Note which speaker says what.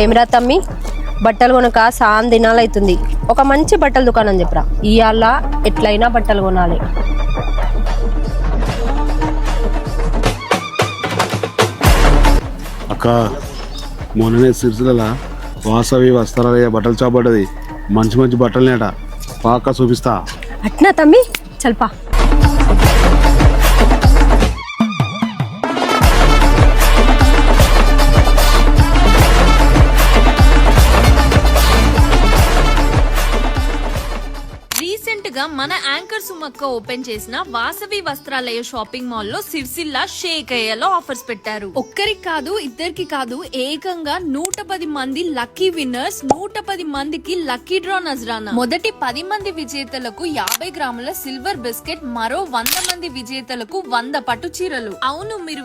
Speaker 1: ఏమిరా తమ్మి, బట్టలు కొనక సాన్ దినాలైతుంది. ఒక మంచి బట్టల దుకాణం చెప్పురా. ఇయాల ఎట్లయినా బట్టలు కొనాలి.
Speaker 2: అక్క మొన్ననే సిరిసిల్ల వాసవి వస్త్రాలయ బట్టలు చాపడ్డది. మంచి మంచి బట్టలనేట పాక చూపిస్తా.
Speaker 1: అట్నా తమ్మి, చల్పా.
Speaker 3: రీసెంట్ గా మన యాంకర్ సుమక్క ఓపెన్ చేసిన వాసవి వస్త్రాలయ షాపింగ్ మాల్ లో సిరిసిల్ల షేక్ అయ్యేలో ఆఫర్స్ పెట్టారు. ఒక్కరికి కాదు, ఇద్దరికి కాదు, ఏకంగా 110 మంది లక్కీ విన్నర్స్, 110 మందికి లక్కీ డ్రా నజరానా. మొదటి 10 మంది విజేతలకు 50 గ్రాముల సిల్వర్ బిస్కెట్, మరో 100 మంది విజేతలకు 100 పట్టు చీరలు. అవును, మీరు